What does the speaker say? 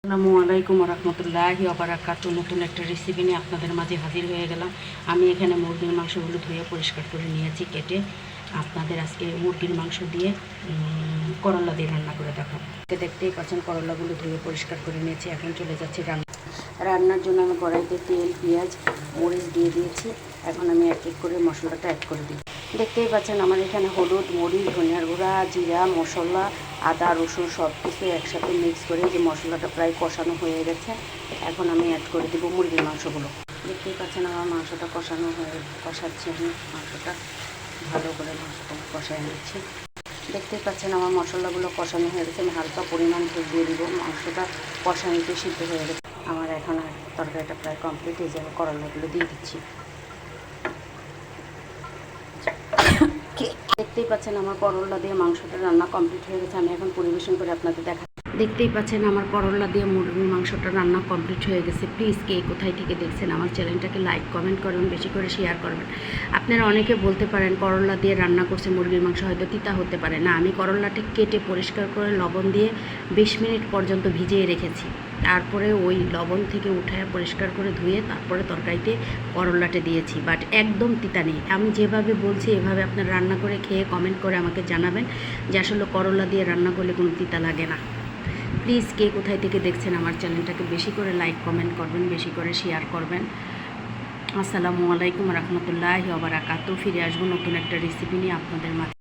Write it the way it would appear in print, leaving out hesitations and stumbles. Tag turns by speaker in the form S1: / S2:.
S1: আসসালামু আলাইকুম রহমতুল্লাহি ওবারাকাতুহু। নতুন একটা রেসিপি নিয়ে আপনাদের মাঝে হাজির হয়ে গেলাম। আমি এখানে মুরগির মাংসগুলো ধুয়ে পরিষ্কার করে নিয়েছি কেটে। আপনাদের আজকে মুরগির মাংস দিয়ে করলা দিয়ে রান্না করে দেখাবো। দেখতেই পাচ্ছেন করলাগুলো ধুয়ে পরিষ্কার করে নিয়েছি। এখন চলে যাচ্ছি রান্নার জন্য। আমি কড়াইতে তেল, পেঁয়াজ, মরিচ দিয়ে দিয়েছি। এখন আমি এক এক করে মশলাটা অ্যাড করে দিই। দেখতেই পাচ্ছেন আমার এখানে হলুদ, মরিচ, ধনিয়ার গুঁড়া, জিরা, মশলা, আদা, রসুন সব কিছু একসাথে মিক্স করে যে মশলাটা প্রায় কষানো হয়ে গেছে। এখন আমি অ্যাড করে দেবো মুরগির মাংসগুলো। দেখতেই পাচ্ছেন আমার মাংসটা কষাচ্ছি। আমি মাংসটা ভালো করে মাংসটা কষায় নিচ্ছি। দেখতেই পাচ্ছেন আমার মশলাগুলো কষানো হয়ে গেছে। আমি হালকা পরিমাণ ঝোল দিয়ে দিব। মাংসটা কষানিতে সিদ্ধ হয়ে গেছে। আমার এখন আর তরকারিটা প্রায় কমপ্লিট হয়ে যাবে। করলাগুলো দিয়ে দিচ্ছি। দেখতেই পাচ্ছেন আমার করলা দিয়ে মাংসটা রান্না কমপ্লিট হয়ে গেছে। আমি এখন পরিবেশন করে আপনাদের দেখতেই পাচ্ছেন আমার করলা দিয়ে মুরগির মাংসটা রান্না কমপ্লিট হয়ে গেছে। প্লিজ কে কোথায় থেকে দেখছেন আমার চ্যানেলটাকে লাইক কমেন্ট করবেন, বেশি করে শেয়ার করবেন। আপনারা অনেকে বলতে পারেন করলা দিয়ে রান্না করছে মুরগির মাংস, হয়তো তিতা হতে পারে না। আমি করলাটা কেটে পরিষ্কার করে লবণ দিয়ে 20 মিনিট পর্যন্ত ভিজিয়ে রেখেছি। তারপরে ওই লবণ থেকে উঠায় পরিষ্কার করে ধুয়ে তারপরে তরকারিতে করলাটা দিয়েছি। বাট একদম তিতা নেই। আমি যেভাবে বলছি এভাবে আপনারা রান্না করে খেয়ে কমেন্ট করে আমাকে জানাবেন যে আসলে করলা দিয়ে রান্না করলে কোনো তিতা লাগে না। প্লিজ কে কোথায় থেকে দেখছেন আমার চ্যানেলটাকে বেশি করে লাইক কমেন্ট করবেন, বেশি করে শেয়ার করবেন। আসসালামু আলাইকুম রহমতুল্লাহি ওয়া বারাকাতুহু। ফিরে আসবো নতুন একটা রেসিপি নিয়ে আপনাদের মাঝে।